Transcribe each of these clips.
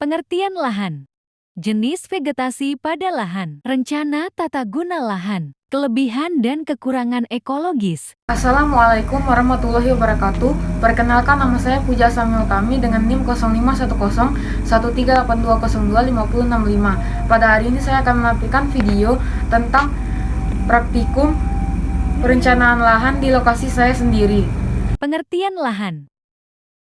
Pengertian lahan. Jenis vegetasi pada lahan. Rencana tata guna lahan. Kelebihan dan kekurangan ekologis. Assalamualaikum warahmatullahi wabarakatuh. Perkenalkan, nama saya Puja Sami Utami dengan NIM 05101382025065. Pada hari ini saya akan menampilkan video tentang praktikum perencanaan lahan di lokasi saya sendiri. Pengertian lahan.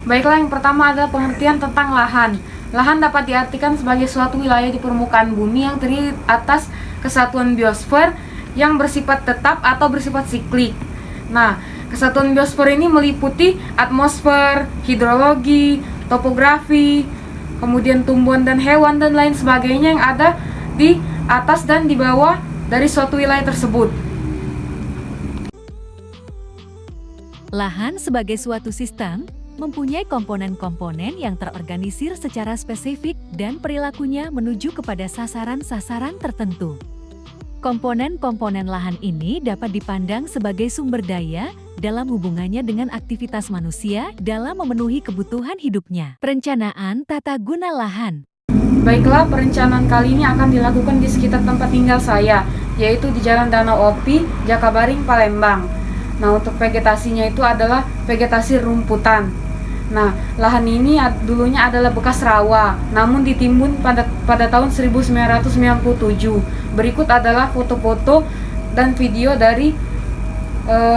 Baiklah, yang pertama adalah pengertian tentang lahan. Lahan dapat diartikan sebagai suatu wilayah di permukaan bumi yang terdiri atas kesatuan biosfer yang bersifat tetap atau bersifat siklik. Nah, kesatuan biosfer ini meliputi atmosfer, hidrologi, topografi, kemudian tumbuhan dan hewan dan lain sebagainya yang ada di atas dan di bawah dari suatu wilayah tersebut. Lahan sebagai suatu sistem mempunyai komponen-komponen yang terorganisir secara spesifik dan perilakunya menuju kepada sasaran-sasaran tertentu. Komponen-komponen lahan ini dapat dipandang sebagai sumber daya dalam hubungannya dengan aktivitas manusia dalam memenuhi kebutuhan hidupnya. Perencanaan tata guna lahan. Baiklah, perencanaan kali ini akan dilakukan di sekitar tempat tinggal saya, yaitu di Jalan Danau Opi, Jakabaring, Palembang. Nah, untuk vegetasinya itu adalah vegetasi rumputan. Nah, lahan ini dulunya adalah bekas rawa, namun ditimbun pada tahun 1997. Berikut adalah foto-foto dan video dari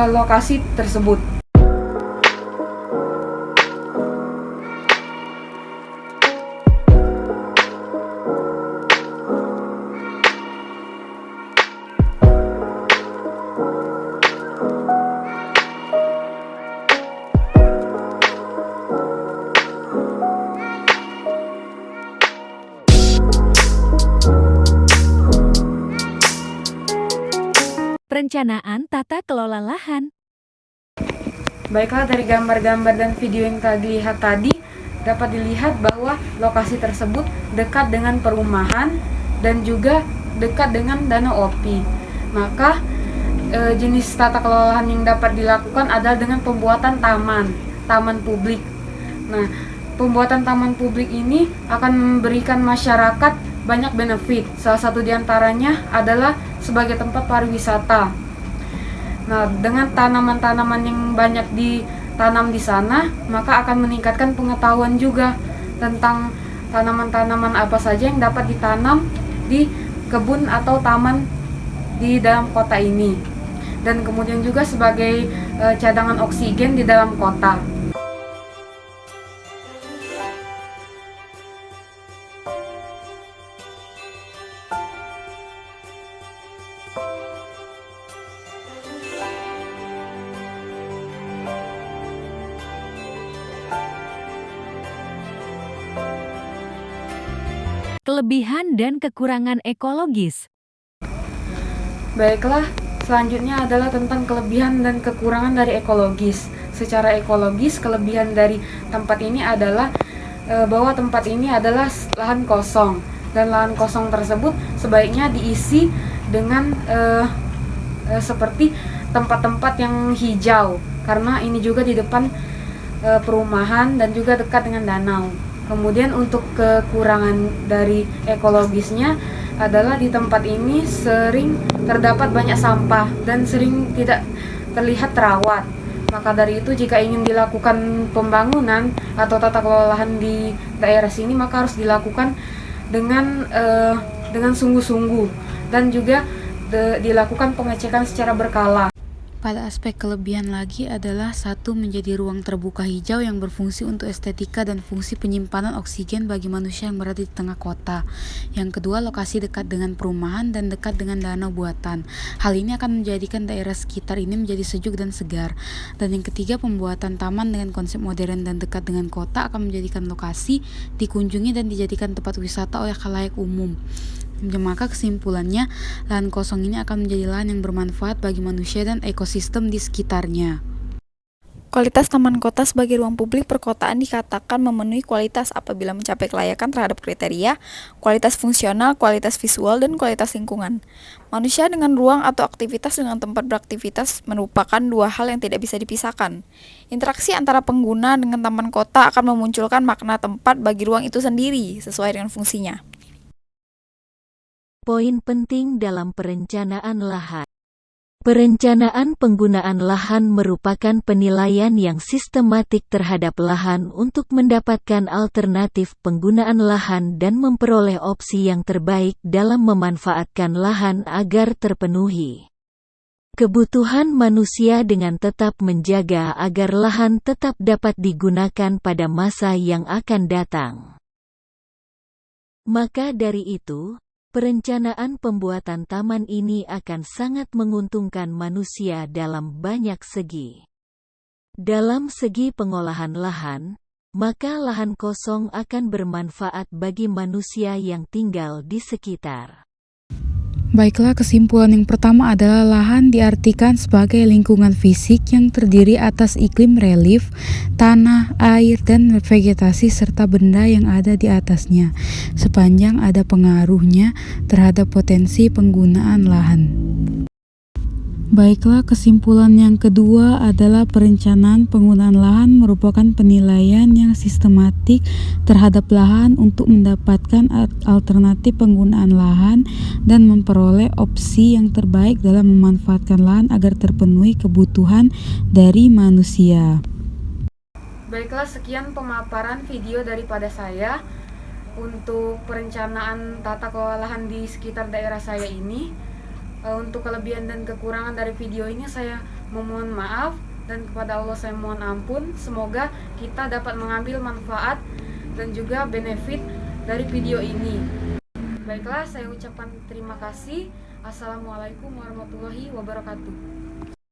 lokasi tersebut. Perencanaan tata kelola lahan. Baiklah, dari gambar-gambar dan video yang dilihat tadi, dapat dilihat bahwa lokasi tersebut dekat dengan perumahan dan juga dekat dengan Danau Opi. Maka jenis tata kelola lahan yang dapat dilakukan adalah dengan pembuatan taman publik. Nah, pembuatan taman publik ini akan memberikan masyarakat banyak benefit. Salah satu diantaranya adalah sebagai tempat pariwisata. Nah, dengan tanaman-tanaman yang banyak ditanam di sana, maka akan meningkatkan pengetahuan juga tentang tanaman-tanaman apa saja yang dapat ditanam di kebun atau taman di dalam kota ini. Dan kemudian juga sebagai cadangan oksigen di dalam kota. Kelebihan dan kekurangan ekologis. Baiklah, selanjutnya adalah tentang kelebihan dan kekurangan dari ekologis. Secara ekologis, kelebihan dari tempat ini adalah bahwa tempat ini adalah lahan kosong, dan lahan kosong tersebut sebaiknya diisi dengan seperti tempat-tempat yang hijau, karena ini juga di depan perumahan dan juga dekat dengan danau. Kemudian untuk kekurangan dari ekologisnya adalah di tempat ini sering terdapat banyak sampah dan sering tidak terlihat terawat. Maka dari itu, jika ingin dilakukan pembangunan atau tata kelola lahan di daerah sini, maka harus dilakukan dengan sungguh-sungguh dan juga dilakukan pengecekan secara berkala. Pada aspek kelebihan lagi adalah satu, menjadi ruang terbuka hijau yang berfungsi untuk estetika dan fungsi penyimpanan oksigen bagi manusia yang berada di tengah kota. Yang kedua, lokasi dekat dengan perumahan dan dekat dengan danau buatan. Hal ini akan menjadikan daerah sekitar ini menjadi sejuk dan segar. Dan yang ketiga, pembuatan taman dengan konsep modern dan dekat dengan kota akan menjadikan lokasi dikunjungi dan dijadikan tempat wisata oleh khalayak umum. Maka kesimpulannya, lahan kosong ini akan menjadi lahan yang bermanfaat bagi manusia dan ekosistem di sekitarnya. Kualitas taman kota sebagai ruang publik perkotaan dikatakan memenuhi kualitas apabila mencapai kelayakan terhadap kriteria, kualitas fungsional, kualitas visual, dan kualitas lingkungan. Manusia dengan ruang atau aktivitas dengan tempat beraktivitas merupakan dua hal yang tidak bisa dipisahkan. Interaksi antara pengguna dengan taman kota akan memunculkan makna tempat bagi ruang itu sendiri sesuai dengan fungsinya. Poin penting dalam perencanaan lahan. Perencanaan penggunaan lahan merupakan penilaian yang sistematik terhadap lahan untuk mendapatkan alternatif penggunaan lahan dan memperoleh opsi yang terbaik dalam memanfaatkan lahan agar terpenuhi kebutuhan manusia dengan tetap menjaga agar lahan tetap dapat digunakan pada masa yang akan datang. Maka dari itu, perencanaan pembuatan taman ini akan sangat menguntungkan manusia dalam banyak segi. Dalam segi pengolahan lahan, maka lahan kosong akan bermanfaat bagi manusia yang tinggal di sekitar. Baiklah, kesimpulan yang pertama adalah lahan diartikan sebagai lingkungan fisik yang terdiri atas iklim relief, tanah, air, dan vegetasi serta benda yang ada di atasnya, sepanjang ada pengaruhnya terhadap potensi penggunaan lahan. Baiklah, kesimpulan yang kedua adalah perencanaan penggunaan lahan merupakan penilaian yang sistematik terhadap lahan untuk mendapatkan alternatif penggunaan lahan dan memperoleh opsi yang terbaik dalam memanfaatkan lahan agar terpenuhi kebutuhan dari manusia. Baiklah, sekian pemaparan video daripada saya untuk perencanaan tata kelola lahan di sekitar daerah saya ini. Untuk kelebihan dan kekurangan dari video ini saya memohon maaf dan kepada Allah saya mohon ampun. Semoga kita dapat mengambil manfaat dan juga benefit dari video ini. Baiklah, saya ucapkan terima kasih. Assalamualaikum warahmatullahi wabarakatuh.